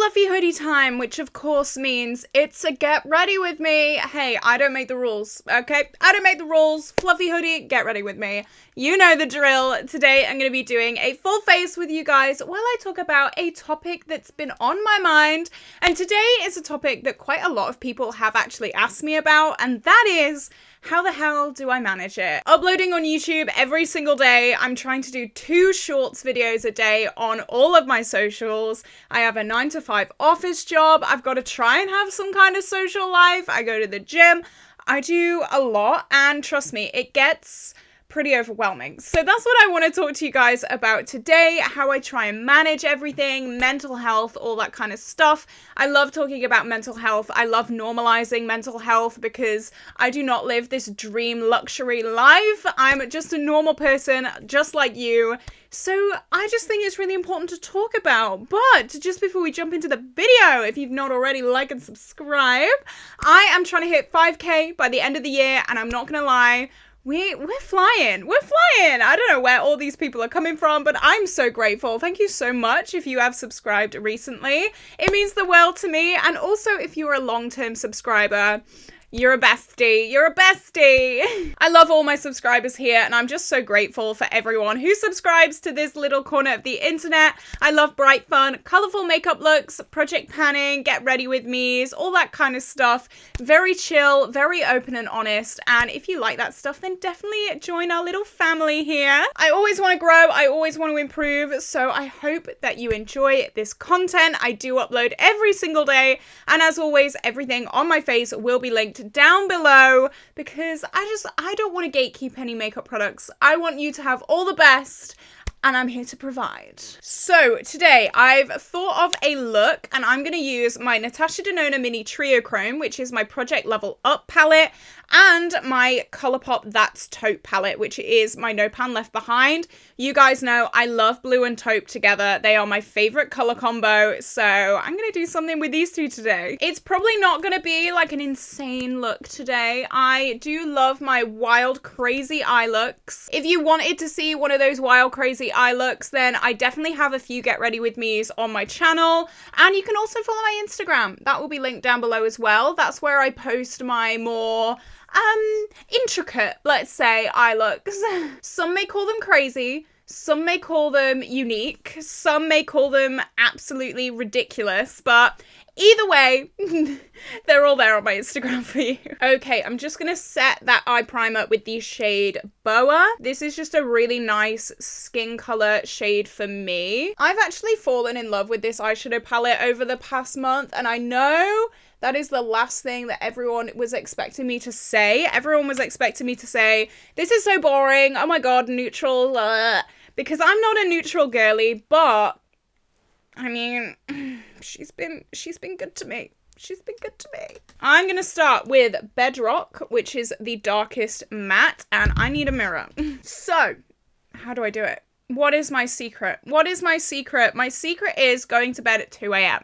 fluffy hoodie time, which of course means it's a get ready with me. Hey, I don't make the rules, okay? I don't make the rules. Fluffy hoodie, get ready with me. You know the drill. Today I'm going to be doing a full face with you guys while I talk about a topic that's been on my mind. And today is a topic that quite a lot of people have actually asked me about, and that is, how the hell do I manage it? Uploading on YouTube every single day. I'm trying to do 2 shorts videos a day on all of my socials. I have a 9-to-5 office job. I've got to try and have some kind of social life. I go to the gym. I do a lot, and trust me, it gets pretty overwhelming. So that's what I want to talk to you guys about today, how I try and manage everything, mental health, all that kind of stuff. I love talking about mental health. I love normalizing mental health because I do not live this dream luxury life. I'm just a normal person, just like you. So I just think it's really important to talk about. But just before we jump into the video, if you've not already, like and subscribe. I am trying to hit 5K by the end of the year, and I'm not gonna lie, we're flying. I don't know where all these people are coming from, but I'm so grateful. Thank you so much if you have subscribed recently. It means the world to me. And also, if you're a long-term subscriber, you're a bestie. You're a bestie. I love all my subscribers here, and I'm just so grateful for everyone who subscribes to this little corner of the internet. I love bright, fun, colorful makeup looks, project panning, get ready with me's, all that kind of stuff. Very chill, very open and honest. And if you like that stuff, then definitely join our little family here. I always want to grow. I always want to improve. So I hope that you enjoy this content. I do upload every single day. And as always, everything on my face will be linked down below because I don't want to gatekeep any makeup products. I want you to have all the best, and I'm here to provide. So today I've thought of a look, and I'm going to use my Natasha Denona Mini Triochrome, which is my Project Level Up palette, and my Colourpop That's Taupe palette, which is my No Pan Left Behind. You guys know I love blue and taupe together. They are my favorite color combo, so I'm going to do something with these two today. It's probably not going to be like an insane look today. I do love my wild, crazy eye looks. If you wanted to see one of those wild, crazy eye looks, then I definitely have a few Get Ready With Me's on my channel, and you can also follow my Instagram. That will be linked down below as well. That's where I post my more intricate, let's say, eye looks. Some may call them crazy, some may call them unique, some may call them absolutely ridiculous, but either way, they're all there on my Instagram for you. Okay, I'm just gonna set that eye primer with the shade Boa. This is just a really nice skin color shade for me. I've actually fallen in love with this eyeshadow palette over the past month, and I know that is the last thing that everyone was expecting me to say. Everyone was expecting me to say, this is so boring, oh my god, neutral, because I'm not a neutral girly, but I mean, she's been good to me. She's been good to me. I'm gonna start with Bedrock, which is the darkest matte, and I need a mirror. So, how do I do it? What is my secret? What is my secret? My secret is going to bed at 2 a.m.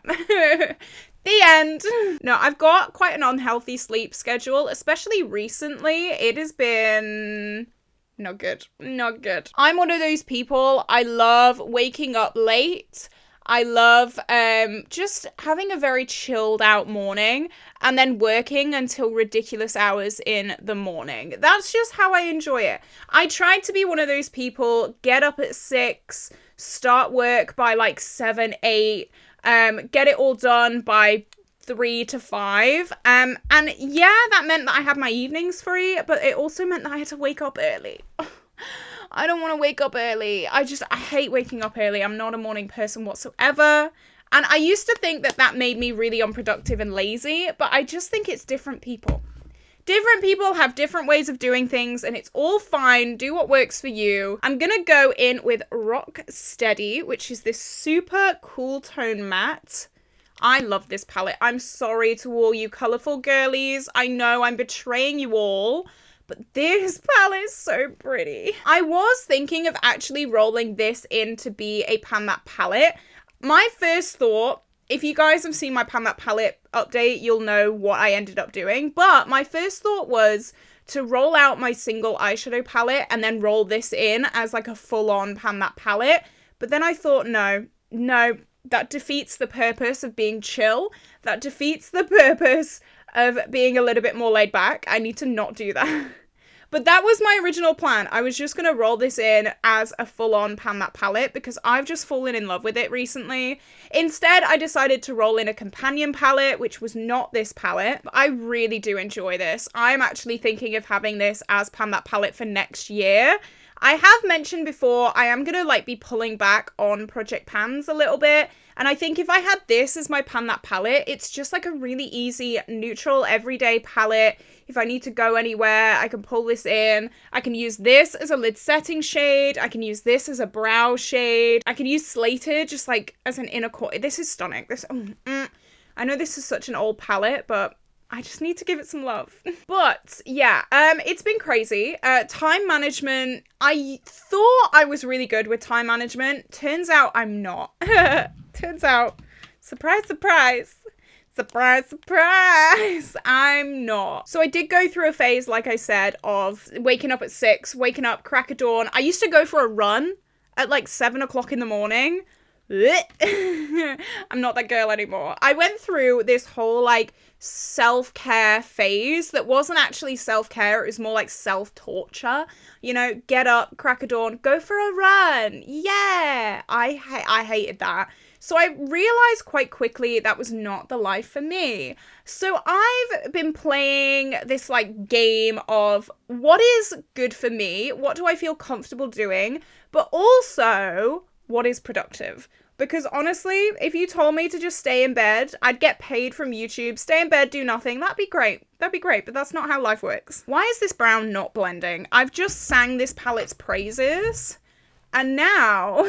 The end. No, I've got quite an unhealthy sleep schedule, especially recently. It has been not good. Not good. I'm one of those people. I love waking up late. I love just having a very chilled out morning and then working until ridiculous hours in the morning. That's just how I enjoy it. I try to be one of those people, get up at 6, start work by like 7, 8, get it all done by 3 to 5. And yeah, that meant that I had my evenings free, but it also meant that I had to wake up early. I don't want to wake up early. I hate waking up early. I'm not a morning person whatsoever. And I used to think that that made me really unproductive and lazy, but I just think it's different people. Different people have different ways of doing things, and it's all fine. Do what works for you. I'm gonna go in with Rock Steady, which is this super cool tone matte. I love this palette. I'm sorry to all you colourful girlies. I know I'm betraying you all, but this palette is so pretty. I was thinking of actually rolling this in to be a pan matte palette. My first thought, if you guys have seen my pan matte palette update, you'll know what I ended up doing. But my first thought was to roll out my single eyeshadow palette and then roll this in as like a full-on pan matte palette. But then I thought, no, That defeats the purpose of being chill. That defeats the purpose of being a little bit more laid back. I need to not do that. But that was my original plan. I was just going to roll this in as a full-on pan that palette because I've just fallen in love with it recently. Instead, I decided to roll in a companion palette, which was not this palette. But I really do enjoy this. I'm actually thinking of having this as pan that palette for next year. I have mentioned before, I am going to like be pulling back on Project Pans a little bit. And I think if I had this as my pan that palette, it's just like a really easy, neutral, everyday palette. If I need to go anywhere, I can pull this in. I can use this as a lid setting shade. I can use this as a brow shade. I can use Slated just like as an inner core. This is stunning. I know this is such an old palette, but I just need to give it some love. But yeah, it's been crazy. Time management, I thought I was really good with time management. Turns out I'm not. Turns out, surprise, surprise. Surprise, surprise, I'm not. So I did go through a phase, like I said, of waking up at 6, waking up, crack of dawn. I used to go for a run at like 7 o'clock in the morning. I'm not that girl anymore. I went through this whole like self-care phase that wasn't actually self-care. It was more like self-torture. You know, get up, crack of dawn, go for a run. Yeah, I hated that. So I realized quite quickly that was not the life for me. So I've been playing this like game of what is good for me, what do I feel comfortable doing, but also what is productive. Because honestly, if you told me to just stay in bed, I'd get paid from YouTube, stay in bed, do nothing, that'd be great. That'd be great, but that's not how life works. Why is this brown not blending? I've just sang this palette's praises, and now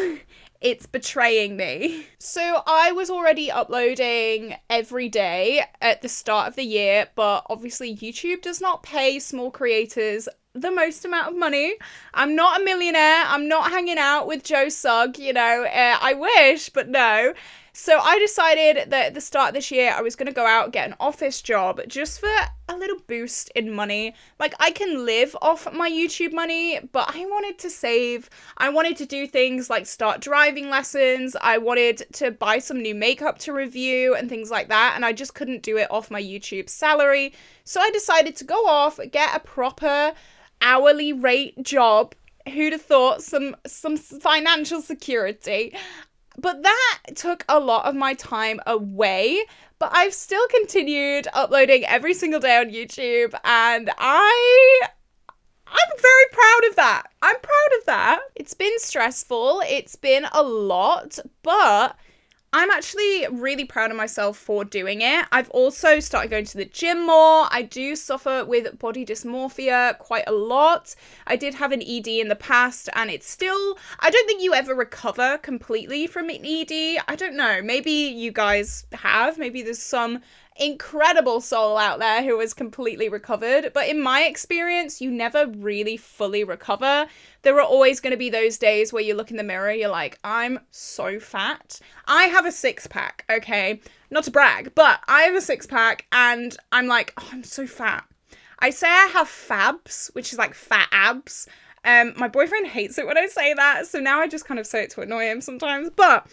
it's betraying me. So I was already uploading every day at the start of the year, but obviously YouTube does not pay small creators the most amount of money. I'm not a millionaire. I'm not hanging out with Joe Sugg, you know. I wish, but no. So I decided that at the start of this year, I was going to go out and get an office job just for a little boost in money. Like, I can live off my YouTube money, but I wanted to save. I wanted to do things like start driving lessons. I wanted to buy some new makeup to review and things like that. And I just couldn't do it off my YouTube salary. So I decided to go off, get a proper hourly rate job. Who'd have thought? Some financial security. But that took a lot of my time away, but I've still continued uploading every single day on YouTube, and I'm very proud of that. I'm proud of that. It's been stressful. It's been a lot, but I'm actually really proud of myself for doing it. I've also started going to the gym more. I do suffer with body dysmorphia quite a lot. I did have an ED in the past, and it's still, I don't think you ever recover completely from an ED. I don't know. Maybe you guys have. Maybe there's some incredible soul out there who has completely recovered. But in my experience, you never really fully recover. There are always going to be those days where you look in the mirror, you're like, I'm so fat. I have a 6-pack, okay? Not to brag, but I have a 6-pack and I'm like, oh, I'm so fat. I say I have fabs, which is like fat abs. My boyfriend hates it when I say that, so now I just kind of say it to annoy him sometimes, but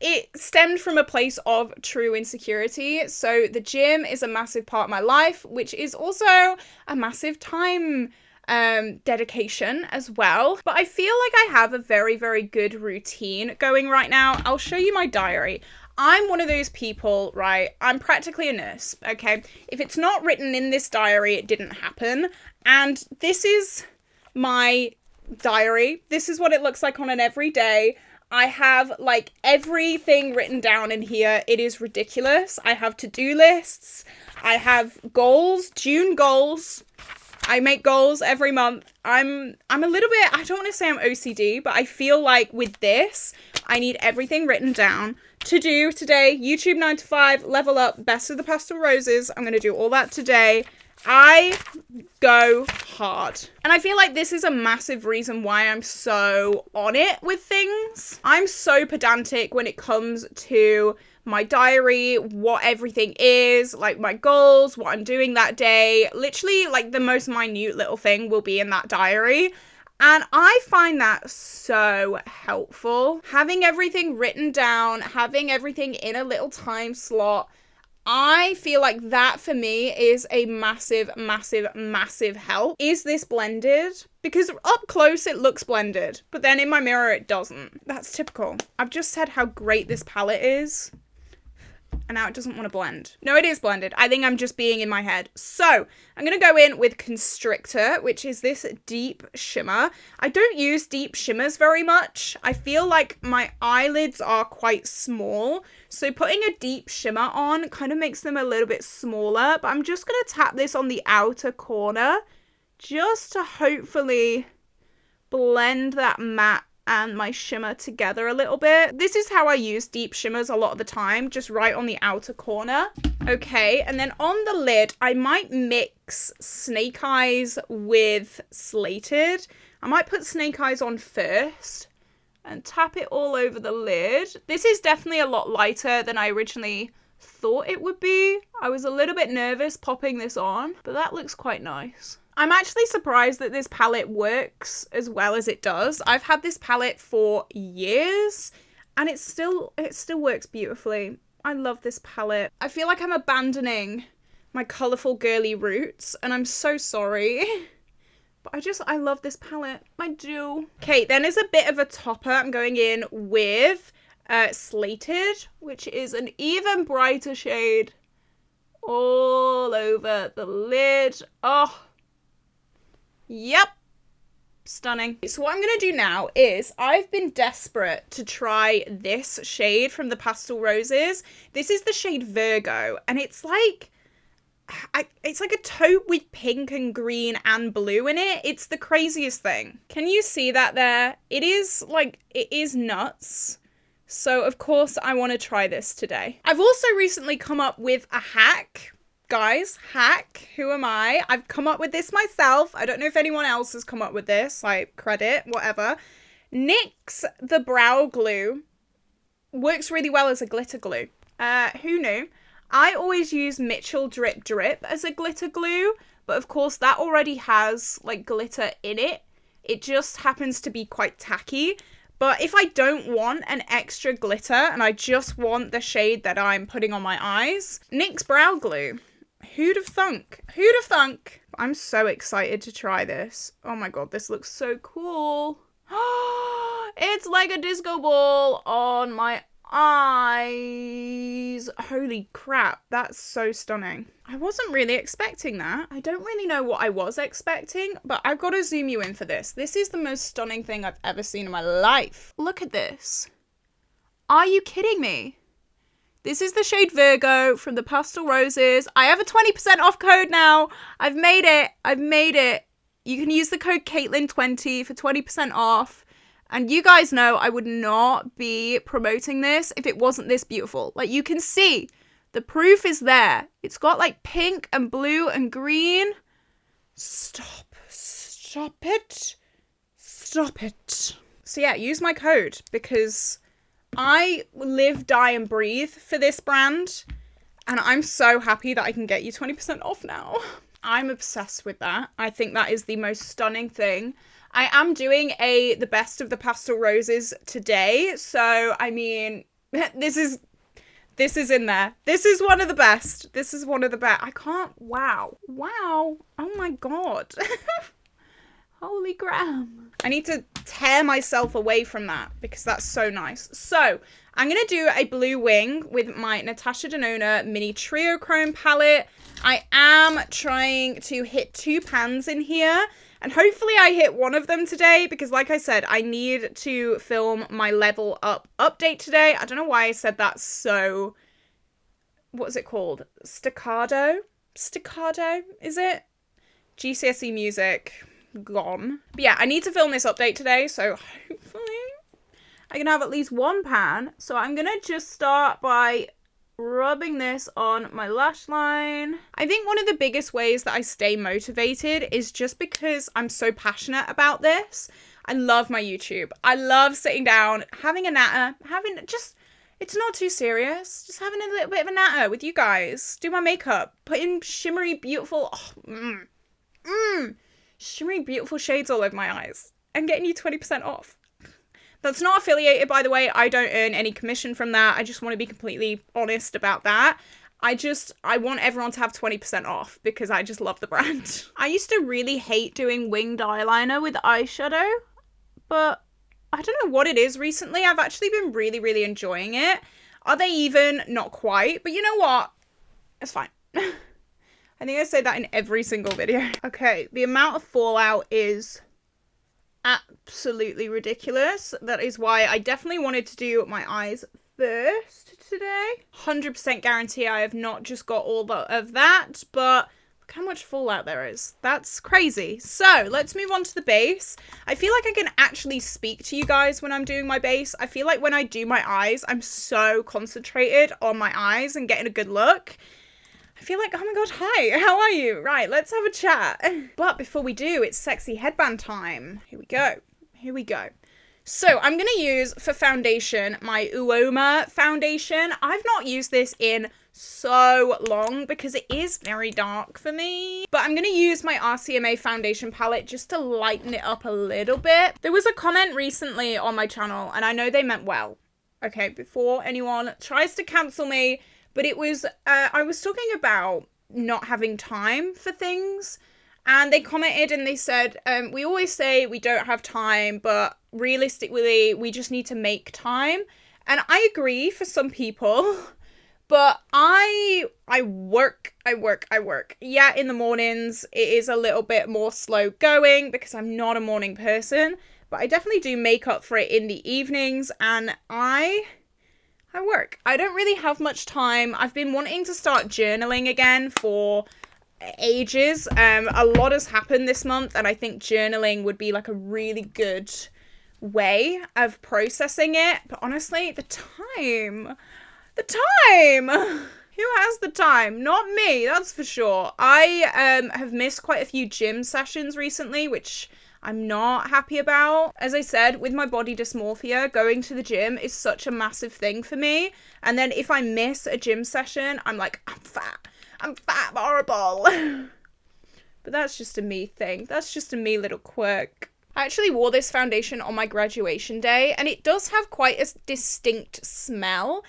it stemmed from a place of true insecurity. So the gym is a massive part of my life, which is also a massive time dedication as well. But I feel like I have a very, very good routine going right now. I'll show you my diary. I'm one of those people, right? I'm practically a nurse, okay? If it's not written in this diary, it didn't happen. And this is my diary. This is what it looks like on an everyday. I have like everything written down in here. It is ridiculous. I have to-do lists. I have goals, June goals. I make goals every month. I'm a little bit, I don't want to say I'm OCD, but I feel like with this, I need everything written down. To do today, YouTube 9 to 5, level up, best of the pastel roses. I'm going to do all that today. I go hard. And I feel like this is a massive reason why I'm so on it with things. I'm so pedantic when it comes to my diary, what everything is, like my goals, what I'm doing that day. Literally, like the most minute little thing will be in that diary. And I find that so helpful. Having everything written down, having everything in a little time slot, I feel like that for me is a massive, massive, massive help. Is this blended? Because up close it looks blended, but then in my mirror it doesn't. That's typical. I've just said how great this palette is, and now it doesn't want to blend. No, it is blended. I think I'm just being in my head. So I'm going to go in with Constrictor, which is this deep shimmer. I don't use deep shimmers very much. I feel like my eyelids are quite small. So putting a deep shimmer on kind of makes them a little bit smaller. But I'm just going to tap this on the outer corner just to hopefully blend that matte and my shimmer together a little bit. This is how I use deep shimmers a lot of the time, just right on the outer corner. Okay, and then on the lid, I might mix Snake Eyes with Slated. I might put Snake Eyes on first and tap it all over the lid. This is definitely a lot lighter than I originally thought it would be. I was a little bit nervous popping this on, but that looks quite nice. I'm actually surprised that this palette works as well as it does. I've had this palette for years and it still works beautifully. I love this palette. I feel like I'm abandoning my colourful girly roots and I'm so sorry. But I love this palette. I do. Okay, then as a bit of a topper, I'm going in with Slated, which is an even brighter shade all over the lid. Oh, yep. Stunning. So what I'm going to do now is I've been desperate to try this shade from the Pastel Roses. This is the shade Virgo, and it's like a taupe with pink and green and blue in it. It's the craziest thing. Can you see that there? It is nuts. So of course I want to try this today. I've also recently come up with a hack. Guys, hack, who am I? I've come up with this myself. I don't know if anyone else has come up with this, like credit, whatever. NYX, the brow glue, works really well as a glitter glue. Who knew? I always use Mitchell Drip Drip as a glitter glue, but of course that already has like glitter in it. It just happens to be quite tacky. But if I don't want an extra glitter and I just want the shade that I'm putting on my eyes, NYX brow glue. Who'd have thunk? Who'd have thunk? I'm so excited to try this. Oh my god, this looks so cool. It's like a disco ball on my eyes. Holy crap, that's so stunning. I wasn't really expecting that. I don't really know what I was expecting, but I've got to zoom you in for this. This is the most stunning thing I've ever seen in my life. Look at this. Are you kidding me? This is the shade Virgo from the Pastel Roses. I have a 20% off code now. I've made it. I've made it. You can use the code Caitlin20 for 20% off. And you guys know I would not be promoting this if it wasn't this beautiful. Like, you can see, the proof is there. It's got like pink and blue and green. Stop. Stop it. Stop it. So yeah, use my code because I live, die and breathe for this brand. And I'm so happy that I can get you 20% off now. I'm obsessed with that. I think that is the most stunning thing. I am doing the best of the Pastel Roses today. So, I mean, this is in there. This is one of the best. This is one of the best. I can't, wow. Wow. Oh my God. Holy gram. I need to tear myself away from that because that's so nice. So, I'm going to do a blue wing with my Natasha Denona mini Triochrome palette. I am trying to hit 2 pans in here. And hopefully I hit one of them today because like I said, I need to film my level up update today. I don't know why I said that so, what is it called? Staccato? Staccato, is it? GCSE music, gone. But yeah, I need to film this update today, so hopefully I can have at least 1 pan. So I'm gonna just start by rubbing this on my lash line. I think one of the biggest ways that I stay motivated is just because I'm so passionate about this. I love my YouTube. I love sitting down, having a natter, it's not too serious, just having a little bit of a natter with you guys. Do my makeup, put in shimmery, beautiful, shimmery, beautiful shades all over my eyes. and getting you 20% off. That's not affiliated, by the way. I don't earn any commission from that. I just want to be completely honest about that. I want everyone to have 20% off because I just love the brand. I used to really hate doing winged eyeliner with eyeshadow, but I don't know what it is recently. I've actually been really, really enjoying it. Are they even? Not quite, but you know what? It's fine. I think I say that in every single video. Okay, the amount of fallout is absolutely ridiculous. That is why I definitely wanted to do my eyes first today. 100% guarantee I have not just got all of that, but look how much fallout there is. That's crazy. So let's move on to the base. I feel like I can actually speak to you guys when I'm doing my base. I feel like when I do my eyes, I'm so concentrated on my eyes and getting a good look. I feel like, oh my god, hi, how are you? Right, let's have a chat. But before we do, it's sexy headband time. Here we go. Here we go. So I'm going to use for foundation my Uoma foundation. I've not used this in so long because it is very dark for me. But I'm going to use my RCMA foundation palette just to lighten it up a little bit. There was a comment recently on my channel and I know they meant well. Okay, before anyone tries to cancel me. But it was, I was talking about not having time for things. And they commented and they said, we always say we don't have time, but realistically, we just need to make time. And I agree for some people, but I work. Yeah, in the mornings, it is a little bit more slow going because I'm not a morning person. But I definitely do make up for it in the evenings and I work. I don't really have much time. I've been wanting to start journaling again for ages. A lot has happened this month and I think journaling would be like a really good way of processing it. But honestly, the time. Who has the time? Not me, that's for sure. I have missed quite a few gym sessions recently, which I'm not happy about. As I said, with my body dysmorphia, going to the gym is such a massive thing for me. And then if I miss a gym session, I'm like, I'm fat, I'm horrible. But that's just a me thing. That's just a me little quirk. I actually wore this foundation on my graduation day and it does have quite a distinct smell.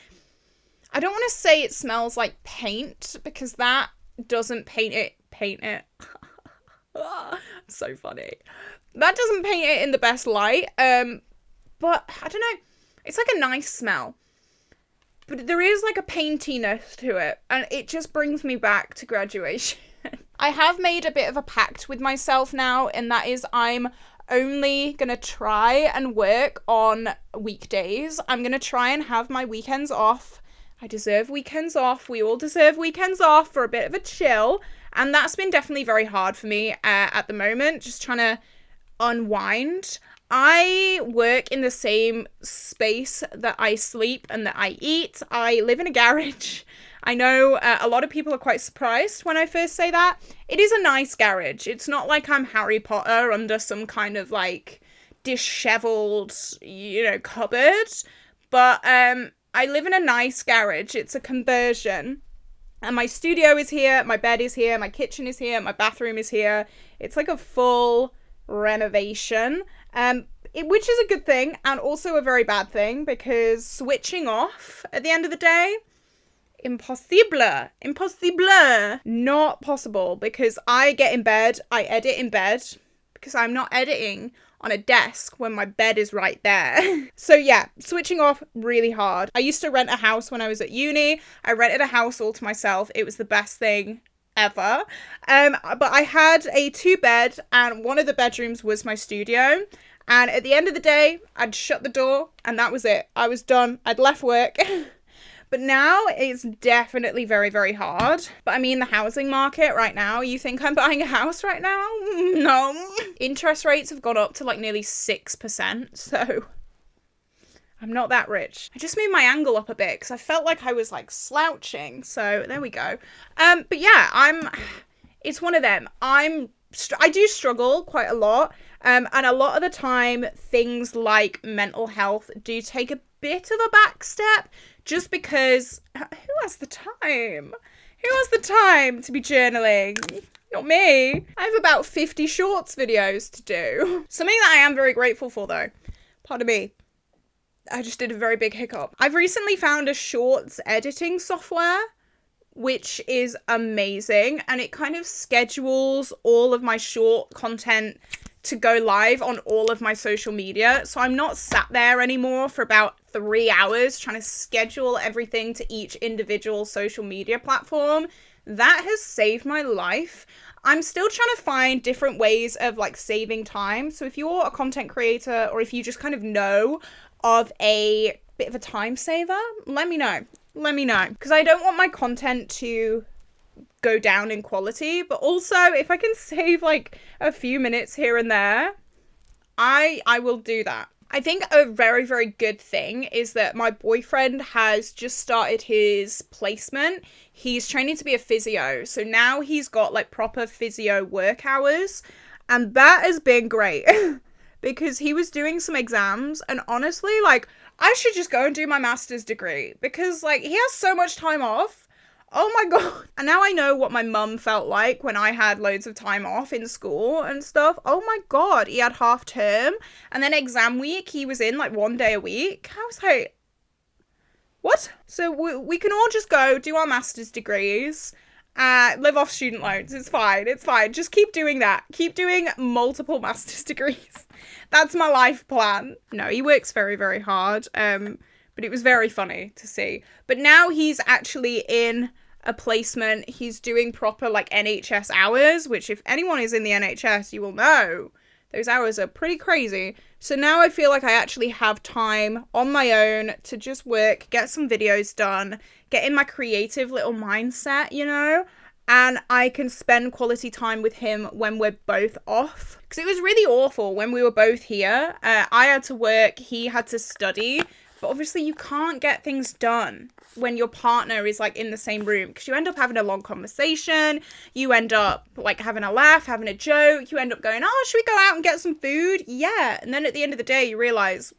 I don't want to say it smells like paint because that doesn't paint it. So funny. That doesn't paint it in the best light, but I don't know, it's like a nice smell, but there is like a paintiness to it, and it just brings me back to graduation. I have made a bit of a pact with myself now, and that is I'm only gonna try and work on weekdays. I'm gonna try and have my weekends off. I deserve weekends off. We all deserve weekends off for a bit of a chill. And that's been definitely very hard for me at the moment, just trying to unwind. I work in the same space that I sleep and that I eat. I live in a garage. I know a lot of people are quite surprised when I first say that. It is a nice garage. It's not like I'm Harry Potter under some kind of like disheveled, cupboard. But I live in a nice garage. It's a conversion. And my studio is here, my bed is here, my kitchen is here, my bathroom is here. It's like a full renovation, which is a good thing and also a very bad thing because switching off at the end of the day, impossible. Not possible because I get in bed, I edit in bed because I'm not editing on a desk when my bed is right there. So yeah, switching off really hard. I used to rent a house when I was at uni. I rented a house all to myself. It was the best thing ever. But I had a 2-bed and one of the bedrooms was my studio. And at the end of the day, I'd shut the door and that was it. I was done. I'd left work. But now it's definitely very, very hard. But I mean, the housing market right now, you think I'm buying a house right now? No. Interest rates have gone up to like nearly 6%. So I'm not that rich. I just moved my angle up a bit because I felt like I was like slouching. So there we go. But yeah, it's one of them. I do struggle quite a lot. And a lot of the time, things like mental health do take a bit of a back step. Just because, who has the time? Who has the time to be journaling? Not me. I have about 50 shorts videos to do. Something that I am very grateful for though. Pardon me. I just did a very big hiccup. I've recently found a shorts editing software, which is amazing. And it kind of schedules all of my short content to go live on all of my social media. So I'm not sat there anymore for about 3 hours trying to schedule everything to each individual social media platform. That has saved my life. I'm still trying to find different ways of like saving time. So if you're a content creator or if you just kind of know of a bit of a time saver, let me know. Let me know. Because I don't want my content to go down in quality, but also if I can save like a few minutes here and there, I will do that. I think a very, very good thing is that my boyfriend has just started his placement. He's training to be a physio. So now he's got like proper physio work hours. And that has been great because he was doing some exams and honestly, like, I should just go and do my master's degree because like he has so much time off. Oh my god. And now I know what my mum felt like when I had loads of time off in school and stuff. Oh my god. He had half term and then exam week he was in like 1 day a week. I was like, what? So we can all just go do our master's degrees, live off student loans. It's fine. It's fine. Just keep doing that. Keep doing multiple master's degrees. That's my life plan. No, he works very, very hard. But it was very funny to see. But now he's actually in a placement. He's doing proper like NHS hours, which if anyone is in the NHS, you will know those hours are pretty crazy. So now I feel like I actually have time on my own to just work, get some videos done, get in my creative little mindset, you know, and I can spend quality time with him when we're both off. Because it was really awful when we were both here. I had to work, he had to study. But obviously you can't get things done when your partner is like in the same room because you end up having a long conversation. You end up like having a laugh, having a joke. You end up going, oh, should we go out and get some food? Yeah. And then at the end of the day, you realize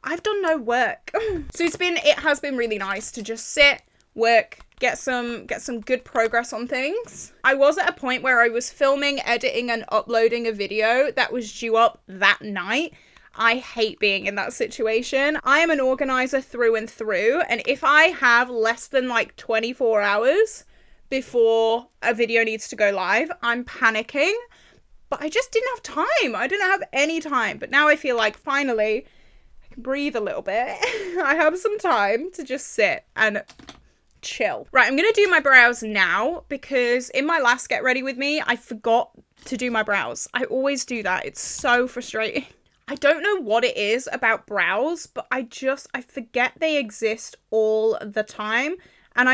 I've done no work. So it has been really nice to just sit, work, get some good progress on things. I was at a point where I was filming, editing and uploading a video that was due up that night. I hate being in that situation. I am an organizer through and through, and if I have less than like 24 hours before a video needs to go live, I'm panicking. But I just didn't have time. I didn't have any time. But now I feel like finally I can breathe a little bit. I have some time to just sit and chill. Right, I'm gonna do my brows now because in my last Get Ready With Me, I forgot to do my brows. I always do that. It's so frustrating. I don't know what it is about brows, but I forget they exist all the time. And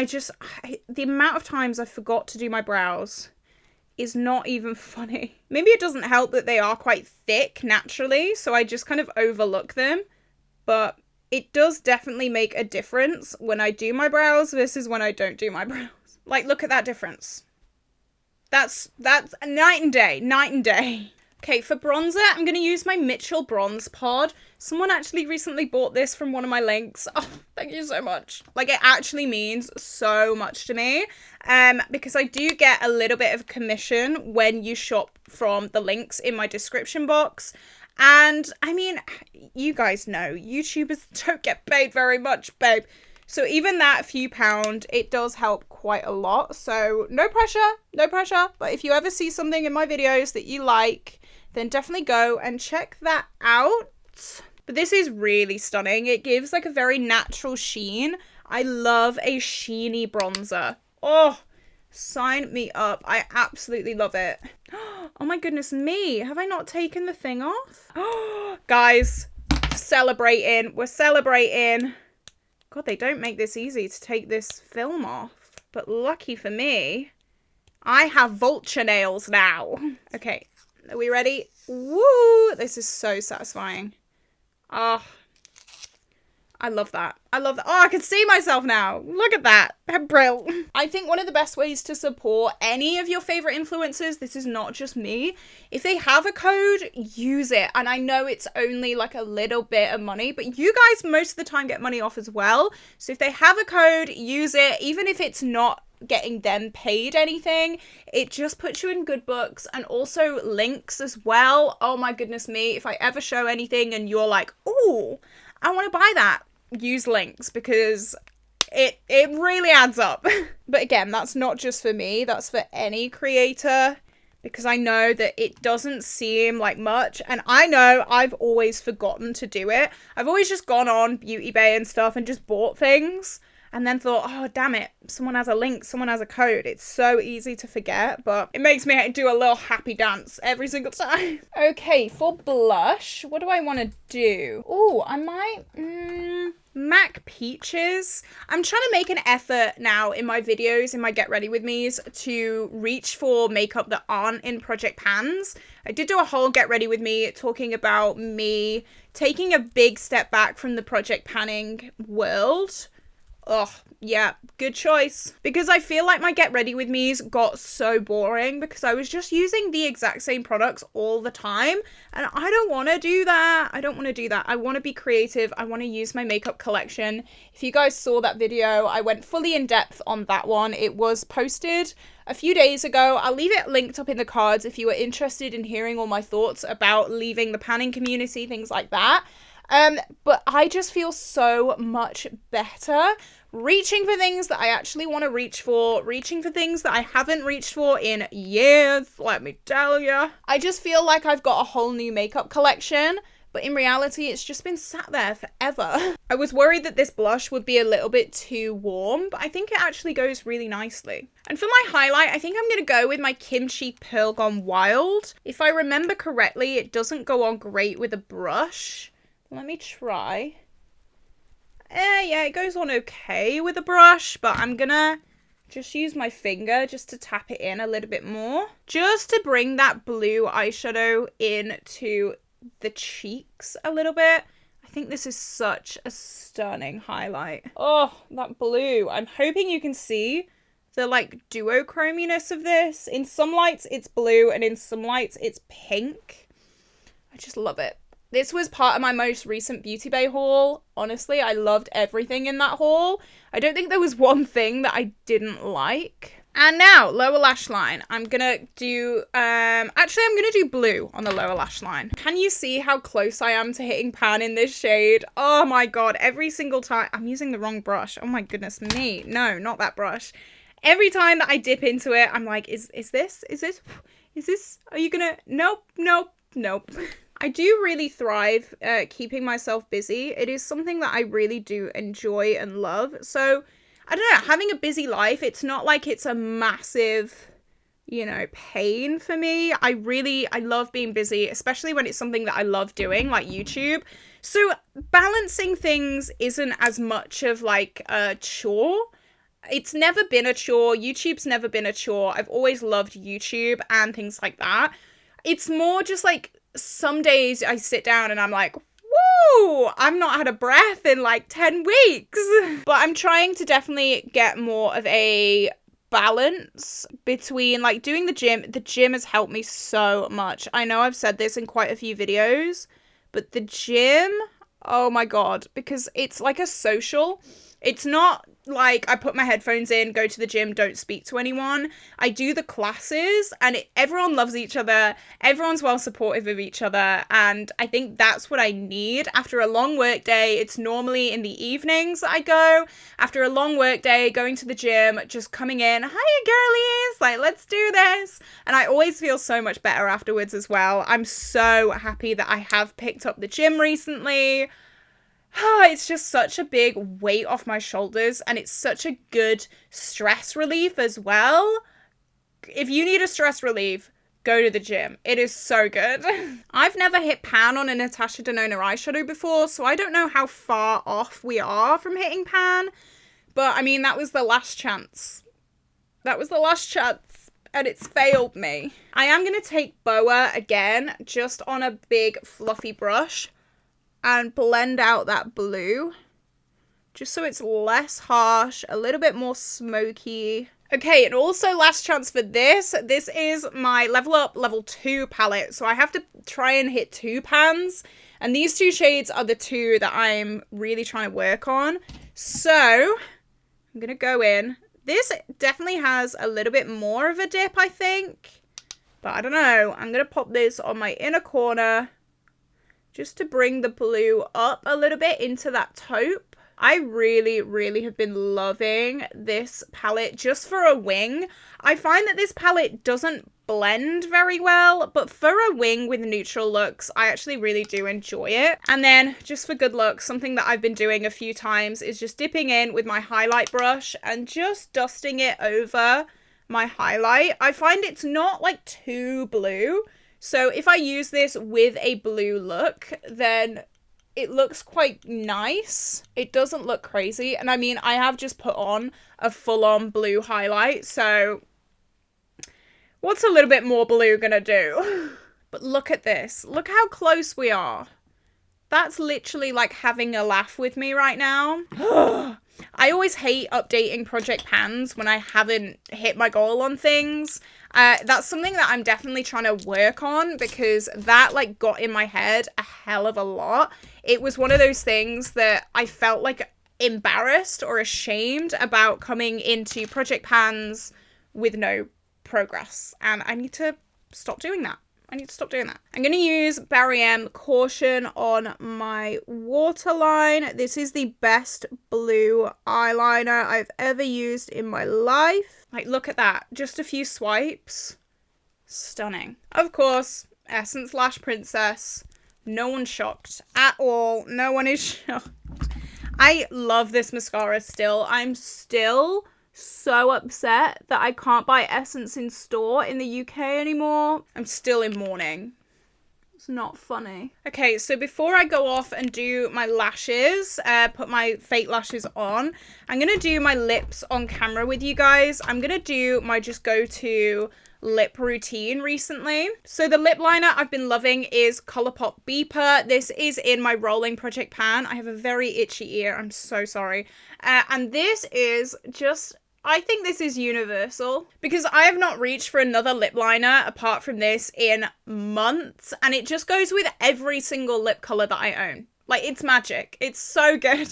the amount of times I forgot to do my brows is not even funny. Maybe it doesn't help that they are quite thick naturally, so I just kind of overlook them. But it does definitely make a difference when I do my brows versus when I don't do my brows. Like, look at that difference. That's night and day, night and day. Okay, for bronzer, I'm going to use my Mitchell Bronze Pod. Someone actually recently bought this from one of my links. Oh, thank you so much. Like, it actually means so much to me. Because I do get a little bit of commission when you shop from the links in my description box. And, I mean, you guys know, YouTubers don't get paid very much, babe. So even that few pound, it does help quite a lot. So no pressure, no pressure. But if you ever see something in my videos that you like, then definitely go and check that out. But this is really stunning. It gives like a very natural sheen. I love a sheeny bronzer. Oh, sign me up. I absolutely love it. Oh my goodness me. Have I not taken the thing off? Oh, guys, celebrating. We're celebrating. God, they don't make this easy to take this film off. But lucky for me, I have vulture nails now. Okay. Are we ready? Woo! This is so satisfying. Oh, I love that. I love that. Oh, I can see myself now. Look at that. Brill. I think one of the best ways to support any of your favorite influencers, this is not just me, if they have a code, use it. And I know it's only like a little bit of money, but you guys most of the time get money off as well. So if they have a code, use it. Even if it's not getting them paid anything, it just puts you in good books. And also links as well. Oh my goodness me, if I ever show anything and you're like, oh, I want to buy that, use links, because it really adds up. But again, that's not just for me, that's for any creator, because I know that it doesn't seem like much, and I know I've always forgotten to do it. I've always just gone on Beauty Bay and stuff and just bought things and then thought, oh damn it, someone has a link, someone has a code. It's so easy to forget, but it makes me do a little happy dance every single time. Okay, for blush, what do I want to do? Oh, I might, MAC Peaches. I'm trying to make an effort now in my videos, in my Get Ready With Me's, to reach for makeup that aren't in Project Pans. I did do a whole Get Ready With Me talking about me taking a big step back from the Project Panning world. Oh, yeah, good choice. Because I feel like my Get Ready With Me's got so boring because I was just using the exact same products all the time. And I don't want to do that. I don't want to do that. I want to be creative. I want to use my makeup collection. If you guys saw that video, I went fully in depth on that one. It was posted a few days ago. I'll leave it linked up in the cards if you are interested in hearing all my thoughts about leaving the panning community, things like that. But I just feel so much better reaching for things that I actually want to reach for, reaching for things that I haven't reached for in years, let me tell you. I just feel like I've got a whole new makeup collection, but in reality, it's just been sat there forever. I was worried that this blush would be a little bit too warm, but I think it actually goes really nicely. And for my highlight, I think I'm going to go with my Kimchi Pearl Gone Wild. If I remember correctly, it doesn't go on great with a brush. Let me try. Yeah, it goes on okay with a brush, but I'm gonna just use my finger just to tap it in a little bit more. Just to bring that blue eyeshadow into the cheeks a little bit. I think this is such a stunning highlight. Oh, that blue. I'm hoping you can see the like duochrominess of this. In some lights it's blue and in some lights it's pink. I just love it. This was part of my most recent Beauty Bay haul. Honestly, I loved everything in that haul. I don't think there was one thing that I didn't like. And now, lower lash line. I'm gonna do, actually I'm gonna do blue on the lower lash line. Can you see how close I am to hitting pan in this shade? Oh my god, every single time. I'm using the wrong brush. Oh my goodness me. No, not that brush. Every time that I dip into it, I'm like, is this, are you gonna, nope. I do really thrive keeping myself busy. It is something that I really do enjoy and love. So, I don't know, having a busy life, it's not like it's a massive, you know, pain for me. I love being busy, especially when it's something that I love doing, like YouTube. So, balancing things isn't as much of like a chore. It's never been a chore. YouTube's never been a chore. I've always loved YouTube and things like that. It's more just like, some days I sit down and I'm like, whoa, I've not had a breath in like 10 weeks. But I'm trying to definitely get more of a balance between like doing the gym. The gym has helped me so much. I know I've said this in quite a few videos, but the gym, oh my god, because it's like a social. It's not like I put my headphones in, go to the gym, don't speak to anyone. I do the classes and everyone loves each other. Everyone's well supportive of each other. And I think that's what I need after a long work day. It's normally in the evenings that I go. After a long work day, going to the gym, just coming in, hiya girlies, like let's do this. And I always feel so much better afterwards as well. I'm so happy that I have picked up the gym recently. It's just such a big weight off my shoulders and it's such a good stress relief as well. If you need a stress relief, go to the gym. It is so good. I've never hit pan on a Natasha Denona eyeshadow before, so I don't know how far off we are from hitting pan. But I mean, that was the last chance. That was the last chance and it's failed me. I am going to take Boa again, just on a big fluffy brush. And blend out that blue. just so it's less harsh, a little bit more smoky. Okay, and also last chance for this. This is my Level Up Level 2 palette, so I have to try and hit 2 pans, and these 2 shades are the 2 that I'm really trying to work on. So I'm gonna go in. This definitely has a little bit more of a dip, I think, but I don't know. I'm gonna pop this on my inner corner just to bring the blue up a little bit into that taupe. I really, really have been loving this palette just for a wing. I find that this palette doesn't blend very well, but for a wing with neutral looks, I actually really do enjoy it. And then just for good luck, something that I've been doing a few times is just dipping in with my highlight brush and just dusting it over my highlight. I find it's not like too blue. So if I use this with a blue look, then it looks quite nice. It doesn't look crazy. And I mean, I have just put on a full-on blue highlight, so what's a little bit more blue gonna do? But look at this. Look how close we are. That's literally like having a laugh with me right now. I always hate updating project pans when I haven't hit my goal on things. That's something that I'm definitely trying to work on, because that like got in my head a hell of a lot. It was one of those things that I felt like embarrassed or ashamed about coming into project pans with no progress. And I need to stop doing that. I'm going to use grwm Caution on my waterline. This is the best blue eyeliner I've ever used in my life. Like, look at that. Just a few swipes. Stunning. Of course, Essence Lash Princess. No one's shocked at all. No one is shocked. I love this mascara still. I'm still so upset that I can't buy Essence in store in the UK anymore. I'm still in mourning. It's not funny. Okay, so before I go off and do my lashes, put my fake lashes on, I'm gonna do my lips on camera with you guys. I'm gonna do my just go-to lip routine recently. So the lip liner I've been loving is Colourpop Beeper. This is in my rolling project pan. I have a very itchy ear. I'm so sorry. And this is just, I think this is universal, because I have not reached for another lip liner apart from this in months, and it just goes with every single lip color that I own. Like, it's magic. It's so good.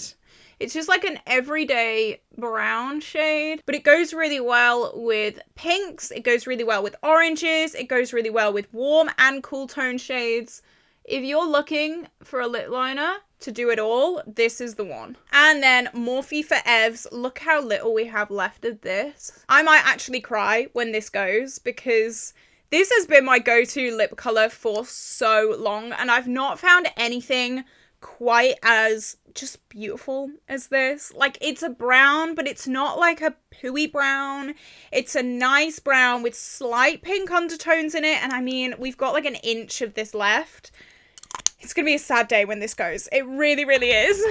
It's just like an everyday brown shade, but it goes really well with pinks. It goes really well with oranges. It goes really well with warm and cool tone shades. If you're looking for a lip liner to do it all, this is the one. And then Morphe for Evs. Look how little we have left of this. I might actually cry when this goes, because this has been my go-to lip color for so long, and I've not found anything quite as just beautiful as this. Like, it's a brown, but it's not like a pooey brown. It's a nice brown with slight pink undertones in it, and I mean, we've got like an inch of this left. It's gonna be a sad day when this goes. It really, really is.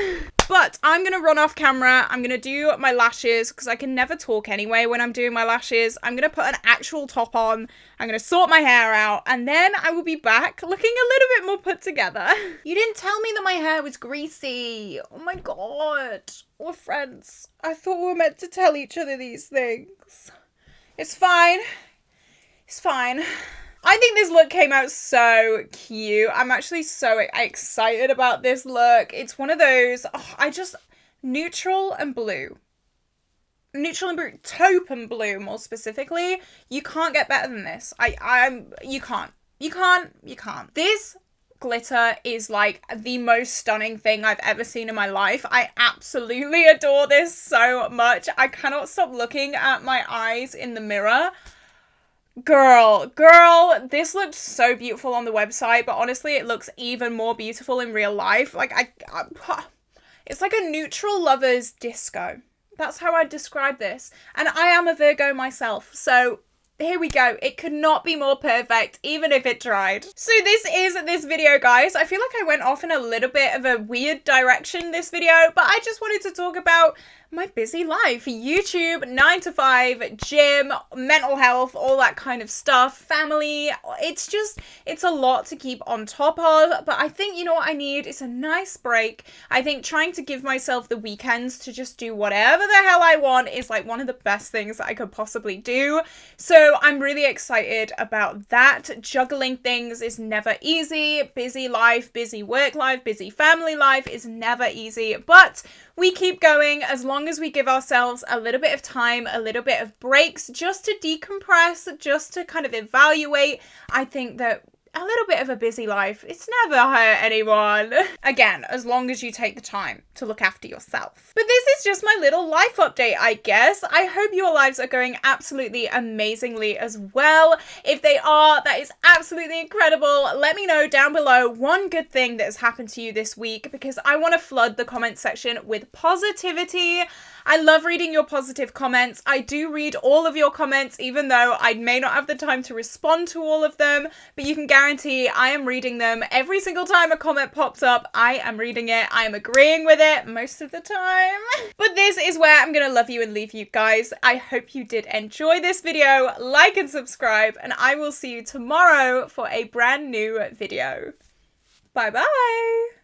But I'm gonna run off camera. I'm gonna do my lashes, because I can never talk anyway when I'm doing my lashes. I'm gonna put an actual top on. I'm gonna sort my hair out, and then I will be back looking a little bit more put together. You didn't tell me that my hair was greasy. Oh my god. We're friends. I thought we were meant to tell each other these things. It's fine. It's fine. I think this look came out so cute. I'm actually so excited about this look. It's one of those, neutral and blue. Neutral and blue, taupe and blue more specifically. You can't get better than this. You can't. This glitter is like the most stunning thing I've ever seen in my life. I absolutely adore this so much. I cannot stop looking at my eyes in the mirror. Girl, this looked so beautiful on the website, but honestly, it looks even more beautiful in real life. Like, it's like a neutral lover's disco. That's how I'd describe this. And I am a Virgo myself, so here we go. It could not be more perfect, even if it tried. So this is this video, guys. I feel like I went off in a little bit of a weird direction this video, but I just wanted to talk about my busy life. YouTube, 9 to 5, gym, mental health, all that kind of stuff, family. It's a lot to keep on top of, but I think, you know what I need is a nice break. I think trying to give myself the weekends to just do whatever the hell I want is like one of the best things that I could possibly do. So I'm really excited about that. Juggling things is never easy. Busy life, busy work life, busy family life is never easy, but we keep going as long as we give ourselves a little bit of time, a little bit of breaks, just to decompress, just to kind of evaluate. I think that a little bit of a busy life, it's never hurt anyone. Again, as long as you take the time to look after yourself. But this is just my little life update, I guess. I hope your lives are going absolutely amazingly as well. If they are, that is absolutely incredible. Let me know down below one good thing that has happened to you this week, because I want to flood the comment section with positivity. I love reading your positive comments. I do read all of your comments, even though I may not have the time to respond to all of them, but you can guarantee I am reading them. Every single time a comment pops up, I am reading it. I am agreeing with it most of the time. But this is where I'm gonna love you and leave you guys. I hope you did enjoy this video. Like and subscribe, and I will see you tomorrow for a brand new video. Bye bye.